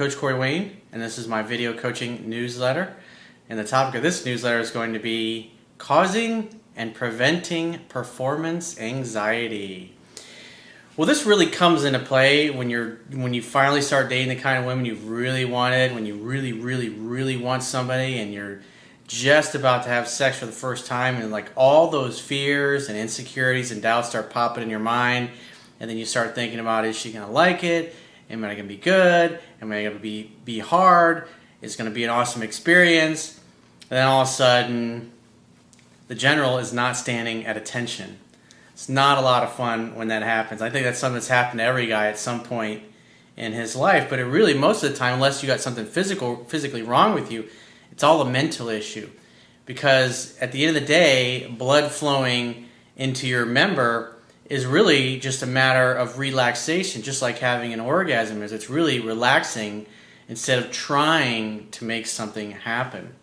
Coach Corey Wayne, and this is my video coaching newsletter. And the topic of this newsletter is going to be causing and preventing performance anxiety. Well, this really comes into play when you finally start dating the kind of women you've really wanted, when you really want somebody, and you're just about to have sex for the first time, and like all those fears and insecurities and doubts start popping in your mind, and then you start thinking about, is she gonna like it? Am I gonna be good? Am I gonna be hard? It's gonna be an awesome experience. And then all of a sudden, the general is not standing at attention. It's not a lot of fun when that happens. I think that's something that's happened to every guy at some point in his life, but it really, most of the time, unless you got something physically wrong with you, it's all a mental issue. Because at the end of the day, blood flowing into your member is really just a matter of relaxation, just like having an orgasm is. It's really relaxing instead of trying to make something happen.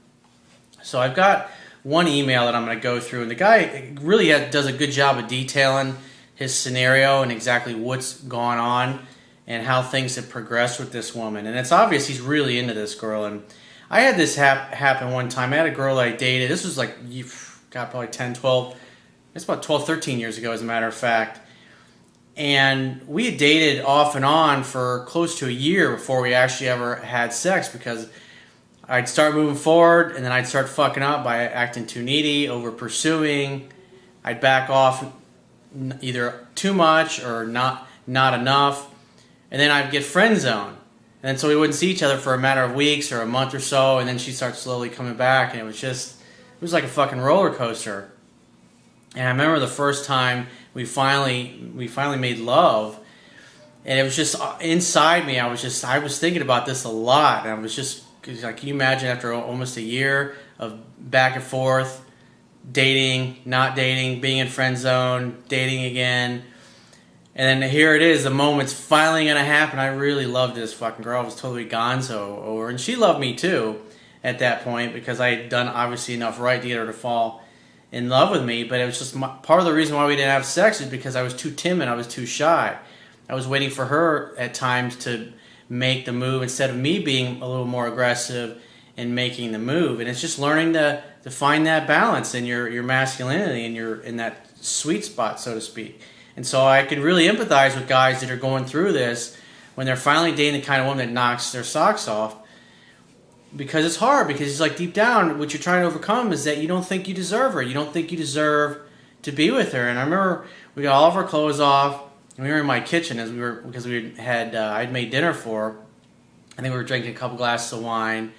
So I've got one email that I'm going to go through, and the guy really does a good job of detailing his scenario and exactly what's gone on and how things have progressed with this woman. And it's obvious he's really into this girl. And I had this happen one time. I had a girl that I dated. This was like, probably 10, 12, it's about 12, 13 years ago, as a matter of fact. And we had dated off and on for close to a year before we actually ever had sex, because I'd start moving forward, and then I'd start fucking up by acting too needy, over pursuing. I'd back off either too much or not enough, and then I'd get friend zoned. And so we wouldn't see each other for a matter of weeks or a month or so, and then she'd start slowly coming back, and it was like a fucking roller coaster. And I remember the first time we finally made love, and it was just inside me. I was thinking about this a lot, and I was just, like, can you imagine after almost a year of back and forth, dating, not dating, being in friend zone, dating again, and then here it is, the moment's finally gonna happen. I really loved this fucking girl. I was totally gonzo over, and she loved me too at that point, because I had done obviously enough right to get her to fall in love with me. But it was just part of the reason why we didn't have sex is because I was too timid. I was too shy. I was waiting for her at times to make the move instead of me being a little more aggressive and making the move. And it's just learning to find that balance in your masculinity and in that sweet spot, so to speak. And so I could really empathize with guys that are going through this when they're finally dating the kind of woman that knocks their socks off, because it's hard, because it's like deep down what you're trying to overcome is that you don't think you deserve her. You don't think you deserve to be with her. And I remember we got all of our clothes off, and we were in my kitchen I'd made dinner for her. I think we were drinking a couple glasses of wine.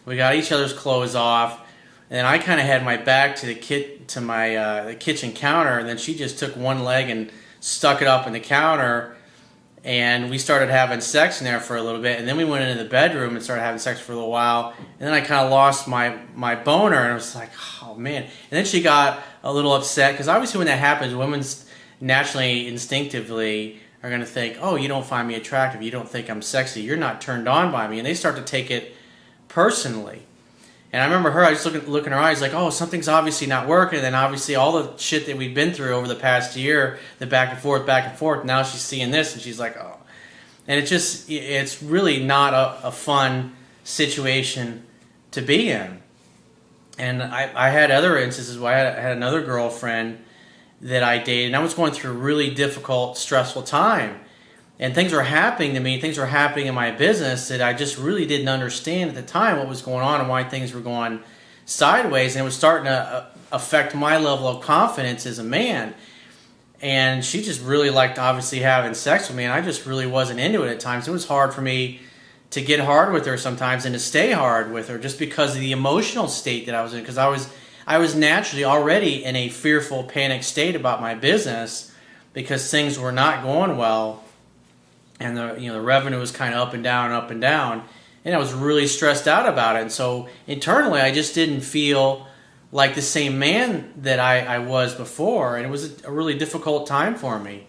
We got each other's clothes off, and then I kind of had my back to the kitchen counter, and then she just took one leg and stuck it up in the counter, and we started having sex in there for a little bit, and then we went into the bedroom and started having sex for a little while, and then I kind of lost my boner, and I was like, oh man. And then she got a little upset, because obviously when that happens, women naturally, instinctively are going to think, oh, you don't find me attractive, you don't think I'm sexy, you're not turned on by me, and they start to take it personally. And I remember her, I just look in her eyes like, oh, something's obviously not working. And then obviously all the shit that we've been through over the past year, the back and forth, now she's seeing this and she's like, oh. And it's really not a fun situation to be in. And I had other instances where I had another girlfriend that I dated, and I was going through a really difficult, stressful time. And things were happening to me, things were happening in my business that I just really didn't understand at the time what was going on and why things were going sideways. And it was starting to affect my level of confidence as a man. And she just really liked obviously having sex with me, and I just really wasn't into it at times. It was hard for me to get hard with her sometimes and to stay hard with her, just because of the emotional state that I was in. Because I was naturally already in a fearful, panic state about my business, because things were not going well. And the revenue was kind of up and down, and I was really stressed out about it. And so internally, I just didn't feel like the same man that I was before, and it was a really difficult time for me.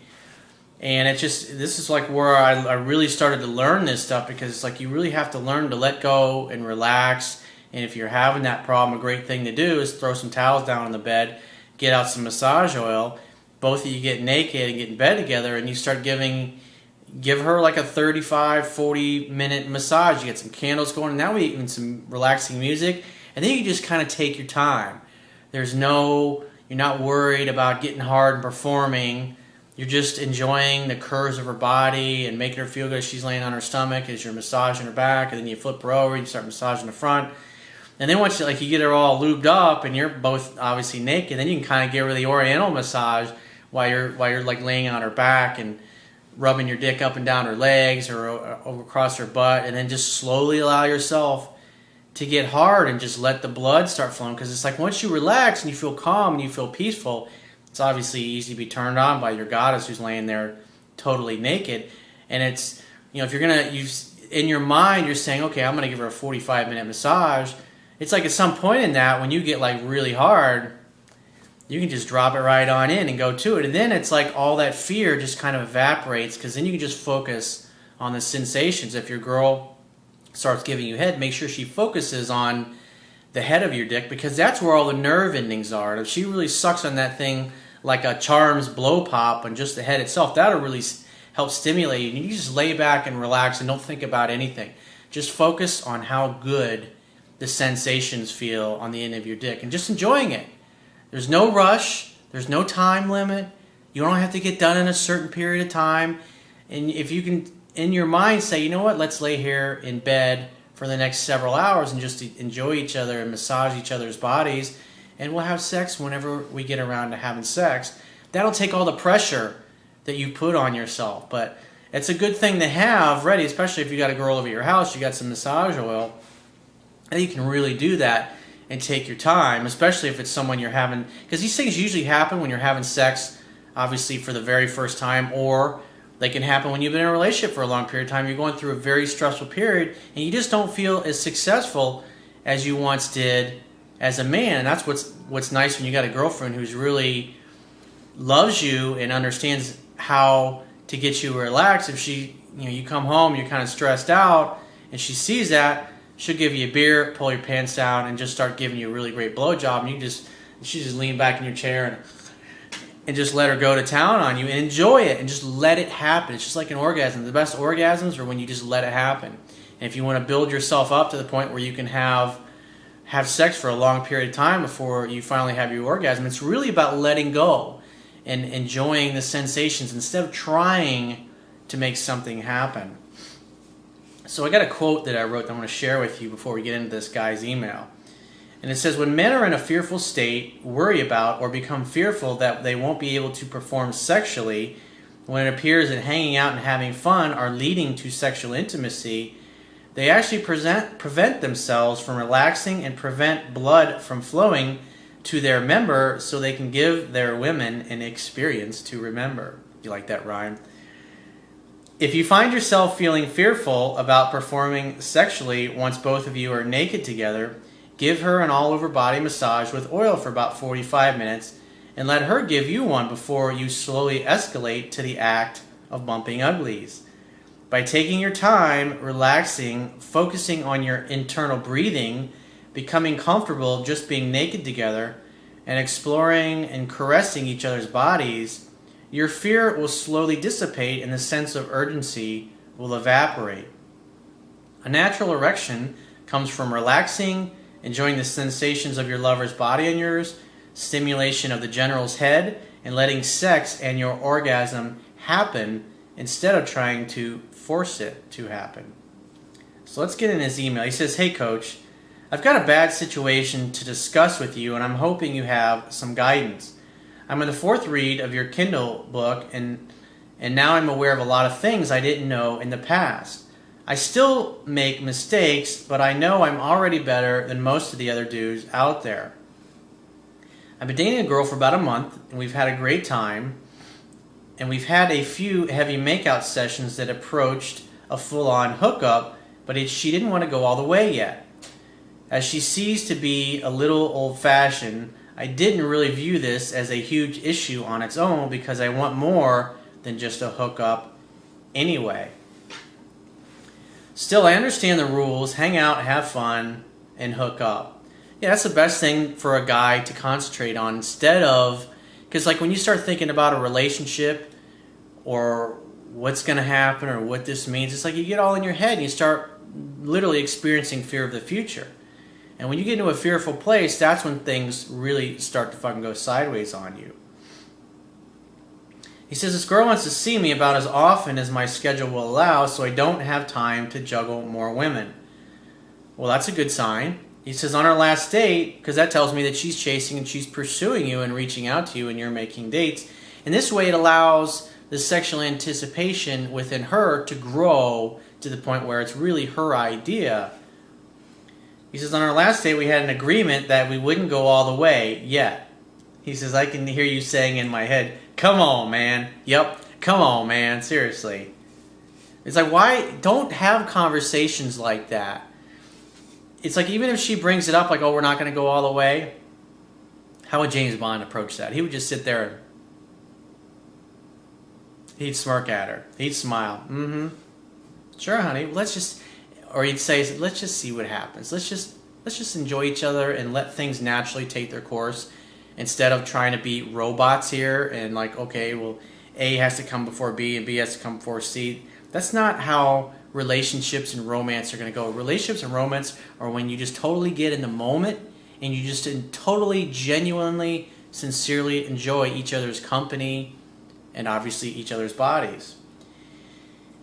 And this is like where I really started to learn this stuff, because it's like you really have to learn to let go and relax. And if you're having that problem, a great thing to do is throw some towels down on the bed, get out some massage oil, both of you get naked and get in bed together, and you start giving give her like a 35, 40-minute massage. You get some candles going. Now we even some relaxing music. And then you just kind of take your time. You're not worried about getting hard and performing. You're just enjoying the curves of her body and making her feel good as she's laying on her stomach as you're massaging her back. And then you flip her over and you start massaging the front. And then once you get her all lubed up and you're both obviously naked, then you can kind of give her the oriental massage while you're like laying on her back and rubbing your dick up and down her legs or over across her butt, and then just slowly allow yourself to get hard and just let the blood start flowing. Because it's like once you relax and you feel calm and you feel peaceful, it's obviously easy to be turned on by your goddess who's laying there totally naked. And it's, if you're gonna in your mind you're saying, okay, I'm gonna give her a 45-minute massage. It's like at some point in that, when you get like really hard, you can just drop it right on in and go to it. And then it's like all that fear just kind of evaporates, because then you can just focus on the sensations. If your girl starts giving you head, make sure she focuses on the head of your dick, because that's where all the nerve endings are. And if she really sucks on that thing like a Charms blow pop on just the head itself, that'll really help stimulate you. And you just lay back and relax and don't think about anything. Just focus on how good the sensations feel on the end of your dick and just enjoying it. There's no rush. There's no time limit. You don't have to get done in a certain period of time. And if you can, in your mind, say, you know what, let's lay here in bed for the next several hours and just enjoy each other and massage each other's bodies, and we'll have sex whenever we get around to having sex. That'll take all the pressure that you put on yourself. But it's a good thing to have ready, especially if you got a girl over at your house, you got some massage oil, and you can really do that and take your time, especially if it's someone you're having, because these things usually happen when you're having sex, obviously for the very first time, or they can happen when you've been in a relationship for a long period of time. You're going through a very stressful period, and you just don't feel as successful as you once did as a man. And that's what's nice when you got a girlfriend who's really loves you and understands how to get you relaxed. If she, you come home, you're kind of stressed out, and she sees that, she'll give you a beer, pull your pants down, and just start giving you a really great blowjob. And she just lean back in your chair and just let her go to town on you and enjoy it and just let it happen. It's just like an orgasm. The best orgasms are when you just let it happen. And if you want to build yourself up to the point where you can have sex for a long period of time before you finally have your orgasm, it's really about letting go and enjoying the sensations instead of trying to make something happen. So I got a quote that I wrote that I want to share with you before we get into this guy's email. And it says, when men are in a fearful state, worry about or become fearful that they won't be able to perform sexually, when it appears that hanging out and having fun are leading to sexual intimacy, they actually prevent themselves from relaxing and prevent blood from flowing to their member so they can give their women an experience to remember. You like that rhyme? If you find yourself feeling fearful about performing sexually once both of you are naked together, give her an all-over body massage with oil for about 45 minutes and let her give you one before you slowly escalate to the act of bumping uglies. By taking your time, relaxing, focusing on your internal breathing, becoming comfortable just being naked together, and exploring and caressing each other's bodies, your fear will slowly dissipate and the sense of urgency will evaporate. A natural erection comes from relaxing, enjoying the sensations of your lover's body on yours, stimulation of the general's head, and letting sex and your orgasm happen instead of trying to force it to happen. So let's get in his email. He says, "Hey coach, I've got a bad situation to discuss with you, and I'm hoping you have some guidance. I'm in the 4th read of your Kindle book, and now I'm aware of a lot of things I didn't know in the past. I still make mistakes, but I know I'm already better than most of the other dudes out there. I've been dating a girl for about a month, and we've had a great time, and we've had a few heavy makeout sessions that approached a full-on hookup, but she didn't want to go all the way yet. As she seems to be a little old-fashioned, I didn't really view this as a huge issue on its own because I want more than just a hookup anyway. Still, I understand the rules, hang out, have fun, and hook up." Yeah, that's the best thing for a guy to concentrate on instead of, because like when you start thinking about a relationship or what's going to happen or what this means. It's like you get all in your head and you start literally experiencing fear of the future. And when you get into a fearful place, that's when things really start to fucking go sideways on you. He says, this girl wants to see me about as often as my schedule will allow, so I don't have time to juggle more women. Well, that's a good sign. He says, on our last date, because that tells me that she's chasing and she's pursuing you and reaching out to you and you're making dates. And this way it allows the sexual anticipation within her to grow to the point where it's really her idea. He says, on our last date we had an agreement that we wouldn't go all the way yet. He says, I can hear you saying in my head, come on, man. Yep, come on, man. Seriously. It's like, why don't have conversations like that? It's like, even if she brings it up, like, oh, we're not going to go all the way, how would James Bond approach that? He would just sit there and he'd smirk at her. He'd smile. Mm-hmm. Sure, honey. Let's just, or he'd say, let's just see what happens. Let's just enjoy each other and let things naturally take their course, instead of trying to be robots here and like, okay, well, A has to come before B and B has to come before C. That's not how relationships and romance are going to go. Relationships and romance are when you just totally get in the moment and you just totally, genuinely, sincerely enjoy each other's company and obviously each other's bodies.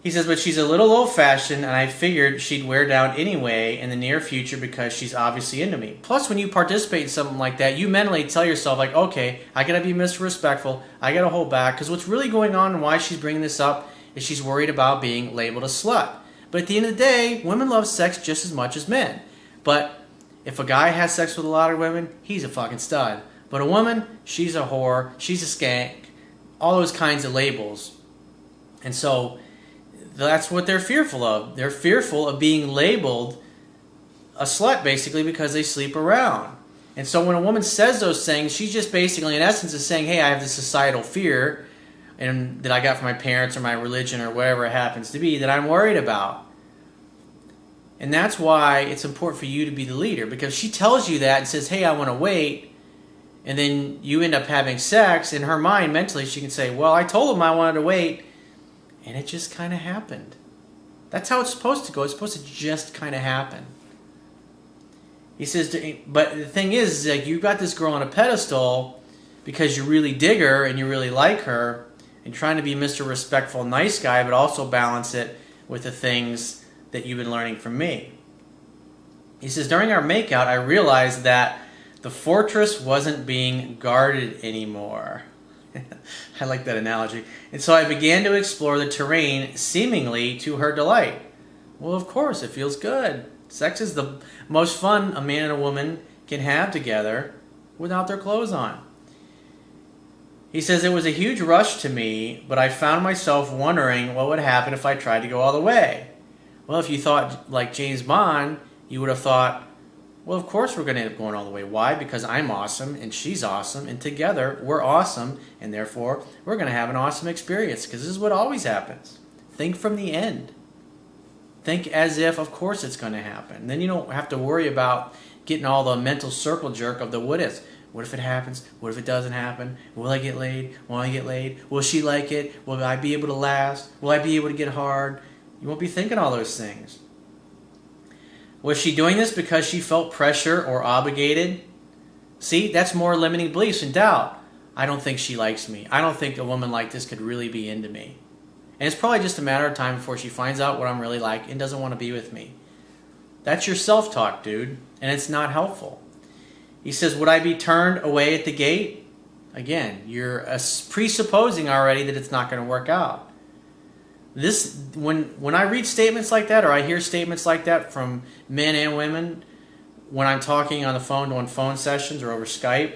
He says, but she's a little old-fashioned, and I figured she'd wear down anyway in the near future because she's obviously into me. Plus, when you participate in something like that, you mentally tell yourself, like, okay, I got to be Mr. Respectful. I got to hold back, because what's really going on and why she's bringing this up is she's worried about being labeled a slut. But at the end of the day, women love sex just as much as men. But if a guy has sex with a lot of women, he's a fucking stud. But a woman, she's a whore, she's a skank, all those kinds of labels. And so that's what they're fearful of. They're fearful of being labeled a slut, basically, because they sleep around. And so when a woman says those things, she's just basically, in essence, is saying, hey, I have this societal fear and that I got from my parents or my religion or whatever it happens to be that I'm worried about. And that's why it's important for you to be the leader, because she tells you that and says, hey, I want to wait, and then you end up having sex. In her mind, mentally, she can say, well, I told him I wanted to wait, and it just kind of happened. That's how it's supposed to go. It's supposed to just kind of happen. He says, but the thing is like, you got this girl on a pedestal because you really dig her and you really like her and trying to be Mr. Respectful, nice guy, but also balance it with the things that you've been learning from me. He says, during our makeout, I realized that the fortress wasn't being guarded anymore. I like that analogy. And so I began to explore the terrain, seemingly to her delight. Well, of course, it feels good. Sex is the most fun a man and a woman can have together without their clothes on. He says, it was a huge rush to me, but I found myself wondering what would happen if I tried to go all the way. Well, if you thought like James Bond, you would have thought, well, of course we're going to end up going all the way. Why? Because I'm awesome and she's awesome and together we're awesome and therefore we're going to have an awesome experience, because this is what always happens. Think from the end. Think as if, of course, it's going to happen. Then you don't have to worry about getting all the mental circle jerk of the what ifs. What if it happens? What if it doesn't happen? Will I get laid? Won't I get laid? Will she like it? Will I be able to last? Will I be able to get hard? You won't be thinking all those things. Was she doing this because she felt pressure or obligated? See, that's more limiting beliefs and doubt. I don't think she likes me. I don't think a woman like this could really be into me. And it's probably just a matter of time before she finds out what I'm really like and doesn't want to be with me. That's your self-talk, dude, and it's not helpful. He says, would I be turned away at the gate? Again, you're presupposing already that it's not going to work out. This, when I read statements like that, or I hear statements like that from men and women, when I'm talking on the phone, doing phone sessions or over Skype,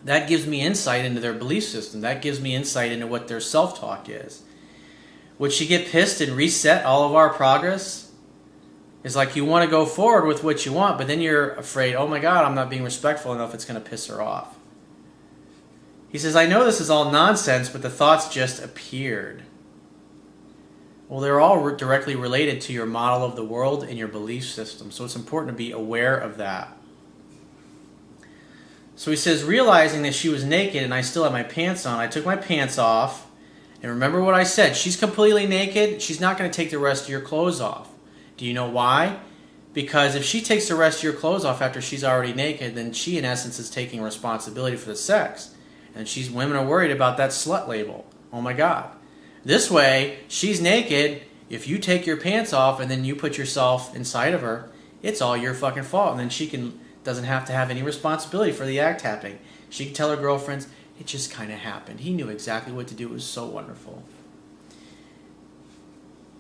that gives me insight into their belief system. That gives me insight into what their self-talk is. Would she get pissed and reset all of our progress? It's like you want to go forward with what you want, but then you're afraid, oh my God, I'm not being respectful enough, it's going to piss her off. He says, I know this is all nonsense, but the thoughts just appeared. Well, they're all directly related to your model of the world and your belief system, so it's important to be aware of that. So he says, realizing that she was naked and I still had my pants on, I took my pants off And remember what I said, she's completely naked, she's not going to take the rest of your clothes off. Do you know why? Because if she takes the rest of your clothes off after she's already naked, then she in essence is taking responsibility for the sex. And women are worried about that slut label. Oh my God. This way, she's naked, if you take your pants off and then you put yourself inside of her, it's all your fucking fault. And then she doesn't have to have any responsibility for the act happening. She can tell her girlfriends, it just kind of happened. He knew exactly what to do. It was so wonderful.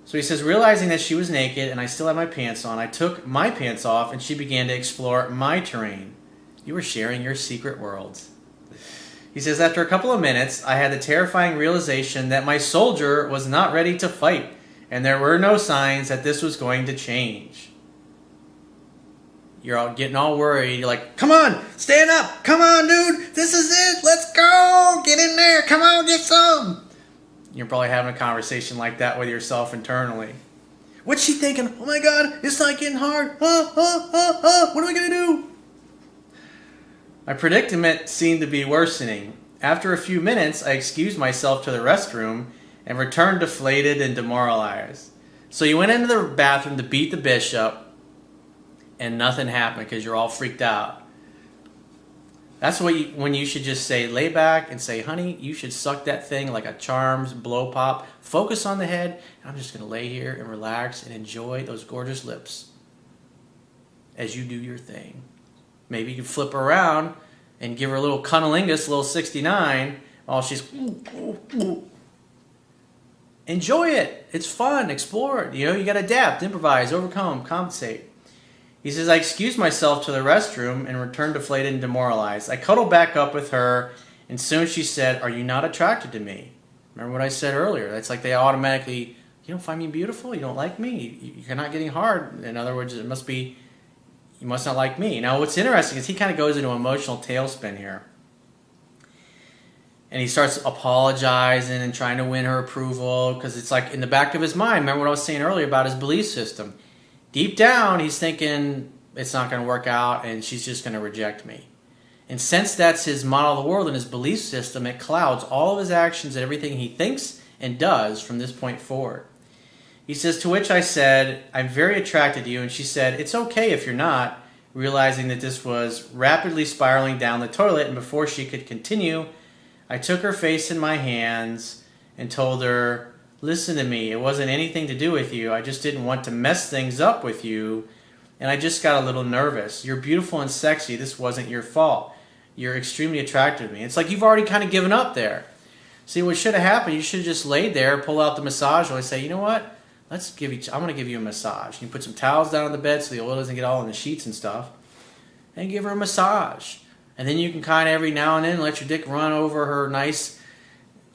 So he says, realizing that she was naked and I still had my pants on, I took my pants off and she began to explore my terrain. You were sharing your secret worlds. He says, after a couple of minutes, I had the terrifying realization that my soldier was not ready to fight, and there were no signs that this was going to change. You're all getting all worried. You're like, come on, stand up. Come on, dude. This is it. Let's go. Get in there. Come on, get some. You're probably having a conversation like that with yourself internally. What's she thinking? Oh my God, it's not getting hard. What am I going to do? My predicament seemed to be worsening. After a few minutes, I excused myself to the restroom and returned deflated and demoralized. So you went into the bathroom to beat the bishop, and nothing happened because you're all freaked out. That's when you should just say, lay back and say, honey, you should suck that thing like a Charms blow pop. Focus on the head. And I'm just going to lay here and relax and enjoy those gorgeous lips as you do your thing. Maybe you can flip her around and give her a little cunnilingus, a little 69, while she's... Enjoy it. It's fun. Explore it. You know, you got to adapt, improvise, overcome, compensate. He says, I excused myself to the restroom and returned deflated and demoralized. I cuddled back up with her, and soon she said, are you not attracted to me? Remember what I said earlier? That's like they automatically, you don't find me beautiful? You don't like me? You're not getting hard. In other words, it must be, you must not like me. Now, what's interesting is he kind of goes into an emotional tailspin here. And he starts apologizing and trying to win her approval because it's like in the back of his mind, remember what I was saying earlier about his belief system. Deep down, he's thinking it's not going to work out and she's just going to reject me. And since that's his model of the world and his belief system, it clouds all of his actions and everything he thinks and does from this point forward. He says, to which I said, I'm very attracted to you. And she said, it's okay if you're not, realizing that this was rapidly spiraling down the toilet. And before she could continue, I took her face in my hands and told her, listen to me, it wasn't anything to do with you. I just didn't want to mess things up with you, and I just got a little nervous. You're beautiful and sexy. This wasn't your fault. You're extremely attractive to me. It's like you've already kind of given up there. See, what should have happened, you should have just laid there, pull out the massage oil, and say, you know what? I'm going to give you a massage. You put some towels down on the bed so the oil doesn't get all in the sheets and stuff, and give her a massage. And then you can kind of every now and then let your dick run over her nice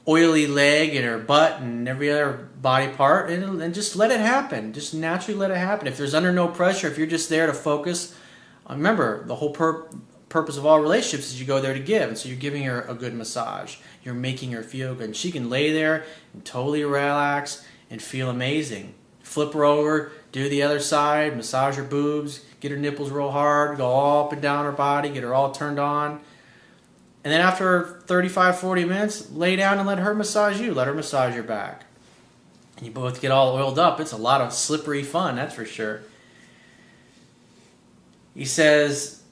oily leg and her butt and every other body part and just let it happen. Just naturally let it happen. If there's under no pressure, if you're just there to focus, remember the whole purpose of all relationships is you go there to give. And so you're giving her a good massage. You're making her feel good. And she can lay there and totally relax and feel amazing. Flip her over, do the other side, massage her boobs, get her nipples real hard, go all up and down her body, get her all turned on. And then after 35, 40 minutes, lay down and let her massage you. Let her massage your back. And you both get all oiled up. It's a lot of slippery fun, that's for sure. He says,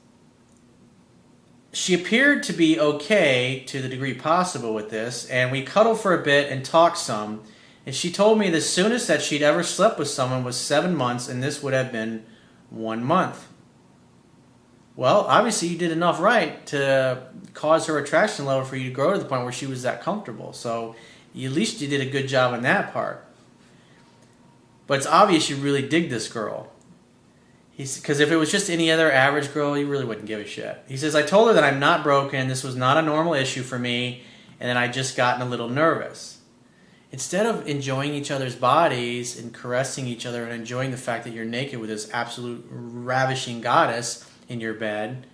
she appeared to be okay to the degree possible with this, and we cuddled for a bit and talked some. And she told me the soonest that she'd ever slept with someone was 7 months, and this would have been 1 month. Well, obviously you did enough right to cause her attraction level for you to grow to the point where she was that comfortable. So at least you did a good job on that part. But it's obvious you really dig this girl. Because if it was just any other average girl, you really wouldn't give a shit. He says, I told her that I'm not broken, this was not a normal issue for me, and then I just gotten a little nervous. Instead of enjoying each other's bodies and caressing each other and enjoying the fact that you're naked with this absolute ravishing goddess in your bed,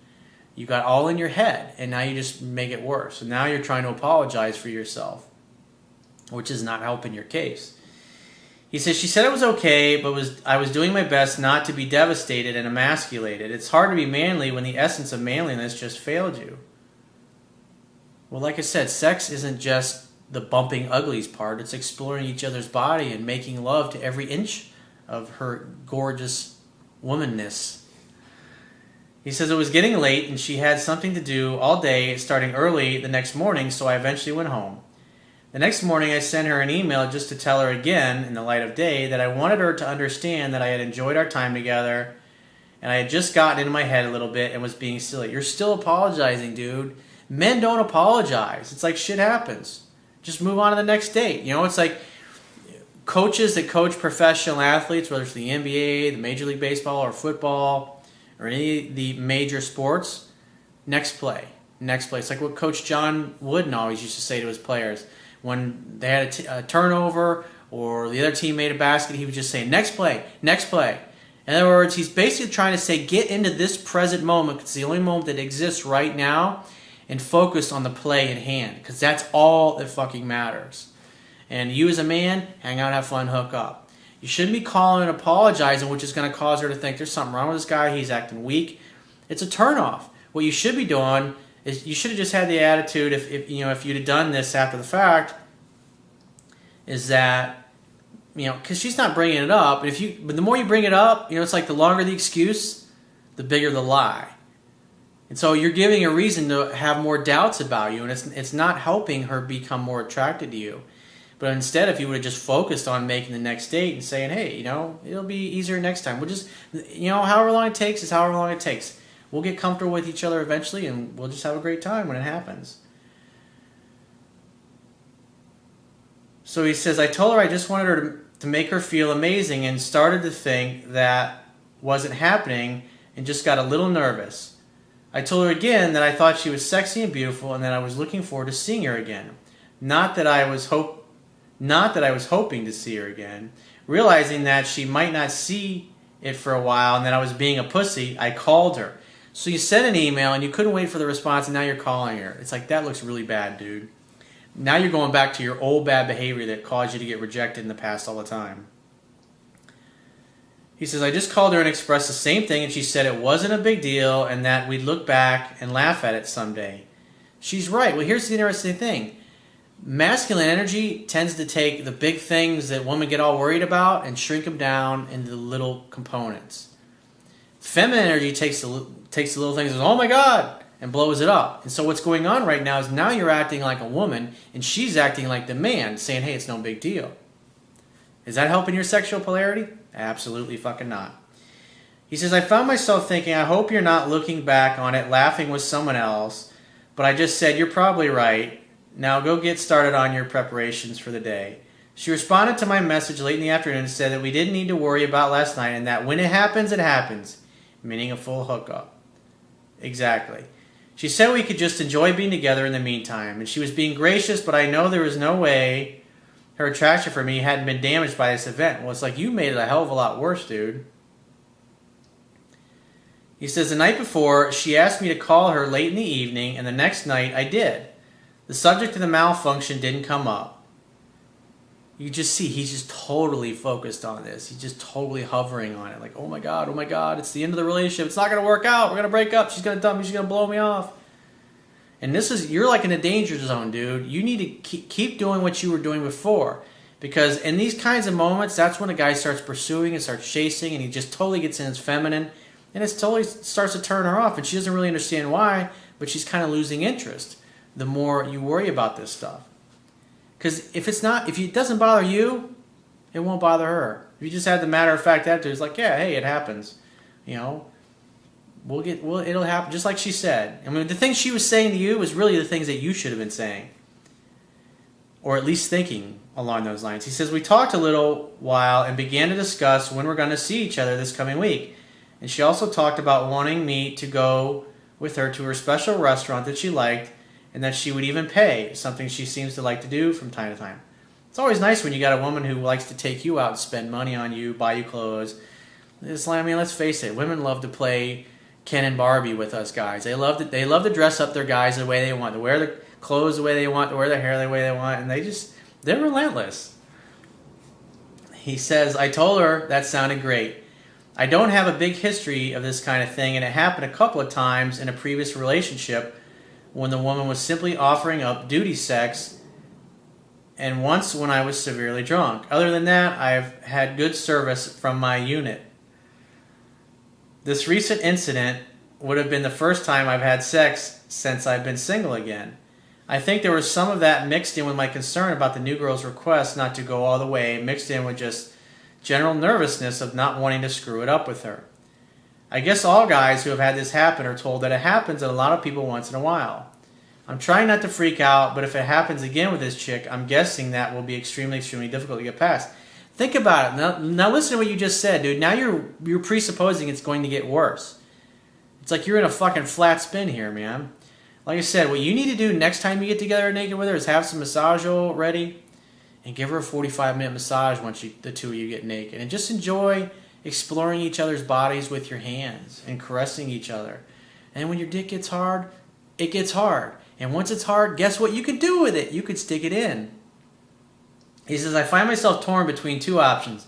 you got all in your head, and now you just make it worse. And now you're trying to apologize for yourself, which is not helping your case. He says, she said it was okay, but I was doing my best not to be devastated and emasculated. It's hard to be manly when the essence of manliness just failed you. Well, like I said, sex isn't just the bumping uglies part. It's exploring each other's body and making love to every inch of her gorgeous womanness. He says it was getting late and she had something to do all day, starting early the next morning, so I eventually went home. The next morning I sent her an email just to tell her again, in the light of day, that I wanted her to understand that I had enjoyed our time together and I had just gotten into my head a little bit and was being silly. You're still apologizing, dude. Men don't apologize. It's like shit happens. Just move on to the next date. You know, it's like coaches that coach professional athletes, whether it's the NBA, the Major League Baseball, or football, or any of the major sports, next play. Next play. It's like what Coach John Wooden always used to say to his players. When they had a turnover or the other team made a basket, he would just say, next play, next play. In other words, he's basically trying to say, get into this present moment. It's the only moment that exists right now, and focus on the play in hand, because that's all that fucking matters. And you as a man, hang out, have fun, hook up. You shouldn't be calling and apologizing, which is going to cause her to think there's something wrong with this guy, he's acting weak. It's a turnoff. What you should be doing is you should have just had the attitude, if you'd have done this after the fact, is that, because she's not bringing it up, but the more you bring it up, it's like the longer the excuse, the bigger the lie. And so you're giving a reason to have more doubts about you, and it's not helping her become more attracted to you. But instead, if you would have just focused on making the next date and saying, hey, it'll be easier next time. We'll just, however long it takes is however long it takes. We'll get comfortable with each other eventually, and we'll just have a great time when it happens. So he says, I told her I just wanted her to make her feel amazing, and started to think that wasn't happening and just got a little nervous. I told her again that I thought she was sexy and beautiful and that I was looking forward to seeing her again. Not that I was hoping to see her again. Realizing that she might not see it for a while and that I was being a pussy, I called her. So you sent an email and you couldn't wait for the response, and now you're calling her. It's like, that looks really bad, dude. Now you're going back to your old bad behavior that caused you to get rejected in the past all the time. He says, I just called her and expressed the same thing, and she said it wasn't a big deal and that we'd look back and laugh at it someday. She's right. Well, here's the interesting thing. Masculine energy tends to take the big things that women get all worried about and shrink them down into the little components. Feminine energy takes the little things and says, oh my God, and blows it up. And so what's going on right now is now you're acting like a woman and she's acting like the man, saying, hey, it's no big deal. Is that helping your sexual polarity? Absolutely fucking not. He says, I found myself thinking, I hope you're not looking back on it, laughing with someone else, but I just said, you're probably right. Now go get started on your preparations for the day. She responded to my message late in the afternoon and said that we didn't need to worry about last night and that when it happens, meaning a full hookup. Exactly. She said we could just enjoy being together in the meantime, and she was being gracious, but I know there was no way her attraction for me hadn't been damaged by this event. Well, it's like you made it a hell of a lot worse, dude. He says, the night before, she asked me to call her late in the evening, and the next night I did. The subject of the malfunction didn't come up. You just see, he's just totally focused on this. He's just totally hovering on it. Like, oh my God, it's the end of the relationship. It's not going to work out. We're going to break up. She's going to dump me. She's going to blow me off. And you're like in a danger zone, dude. You need to keep doing what you were doing before. Because in these kinds of moments, that's when a guy starts pursuing and starts chasing, and he just totally gets in his feminine, and it totally starts to turn her off, and she doesn't really understand why, but she's kind of losing interest the more you worry about this stuff. Because if it doesn't bother you, it won't bother her. If you just have the matter-of-fact attitude, it's like, yeah, hey, it happens. It'll happen, just like she said. I mean, the things she was saying to you was really the things that you should have been saying. Or at least thinking along those lines. He says, we talked a little while and began to discuss when we're going to see each other this coming week. And she also talked about wanting me to go with her to her special restaurant that she liked, and that she would even pay, something she seems to like to do from time to time. It's always nice when you got a woman who likes to take you out and spend money on you, buy you clothes. Let's face it, women love to play Ken and Barbie with us guys. They love to dress up their guys the way they want, to wear their clothes the way they want, to wear their hair the way they want, and they're relentless. He says, I told her that sounded great. I don't have a big history of this kind of thing, and it happened a couple of times in a previous relationship when the woman was simply offering up duty sex and once when I was severely drunk. Other than that, I've had good service from my unit. This recent incident would have been the first time I've had sex since I've been single again. I think there was some of that mixed in with my concern about the new girl's request not to go all the way, mixed in with just general nervousness of not wanting to screw it up with her. I guess all guys who have had this happen are told that it happens to a lot of people once in a while. I'm trying not to freak out, but if it happens again with this chick, I'm guessing that will be extremely, extremely difficult to get past. Think about it. Now listen to what you just said, dude. Now you're presupposing it's going to get worse. It's like you're in a fucking flat spin here, man. Like I said, what you need to do next time you get together naked with her is have some massage oil ready and give her a 45-minute massage once the two of you get naked. And just enjoy exploring each other's bodies with your hands and caressing each other. And when your dick gets hard, it gets hard. And once it's hard, guess what you could do with it? You could stick it in. He says, I find myself torn between two options.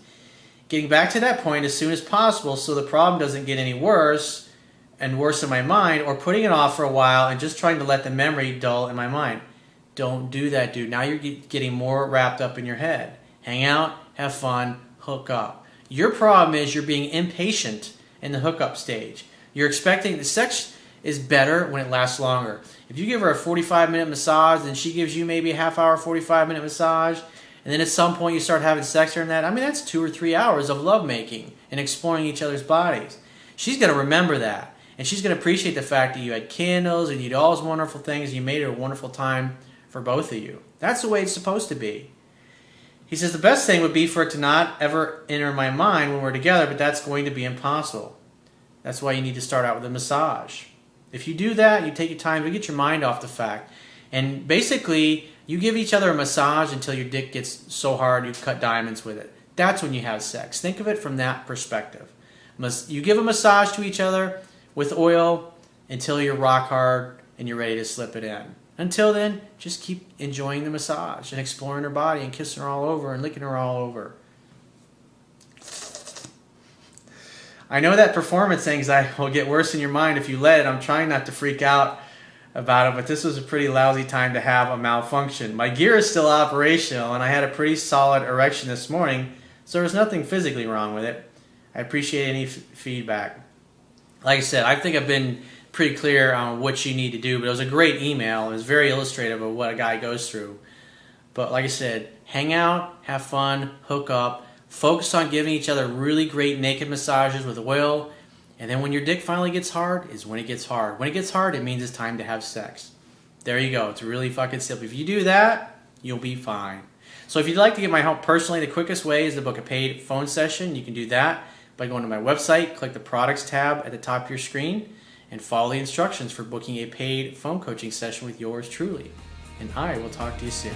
Getting back to that point as soon as possible so the problem doesn't get any worse and worse in my mind, or putting it off for a while and just trying to let the memory dull in my mind. Don't do that, dude. Now you're getting more wrapped up in your head. Hang out, have fun, hook up. Your problem is you're being impatient in the hookup stage. You're expecting the sex is better when it lasts longer. If you give her a 45-minute massage, then she gives you maybe a half-hour, 45-minute massage, and then at some point you start having sex during that, I mean, that's 2 or 3 hours of lovemaking and exploring each other's bodies. She's going to remember that. And she's going to appreciate the fact that you had candles and you did all those wonderful things. You made it a wonderful time for both of you. That's the way it's supposed to be. He says the best thing would be for it to not ever enter my mind when we're together, but that's going to be impossible. That's why you need to start out with a massage. If you do that, you take your time to get your mind off the fact. And basically, you give each other a massage until your dick gets so hard you cut diamonds with it. That's when you have sex. Think of it from that perspective. You give a massage to each other with oil until you're rock hard and you're ready to slip it in. Until then, just keep enjoying the massage and exploring her body and kissing her all over and licking her all over. I know that performance anxiety will get worse in your mind if you let it. I'm trying not to freak out about it, but this was a pretty lousy time to have a malfunction. My gear is still operational and I had a pretty solid erection this morning, so there's nothing physically wrong with it. I appreciate any feedback. Like I said, I think I've been pretty clear on what you need to do, but it was a great email. It was very illustrative of what a guy goes through. But like I said, hang out, have fun, hook up, focus on giving each other really great naked massages with oil, and then when your dick finally gets hard is when it gets hard. When it gets hard, it means it's time to have sex. There you go. It's really fucking simple. If you do that, you'll be fine. So if you'd like to get my help personally, the quickest way is to book a paid phone session. You can do that by going to my website, click the products tab at the top of your screen, and follow the instructions for booking a paid phone coaching session with yours truly. And I will talk to you soon.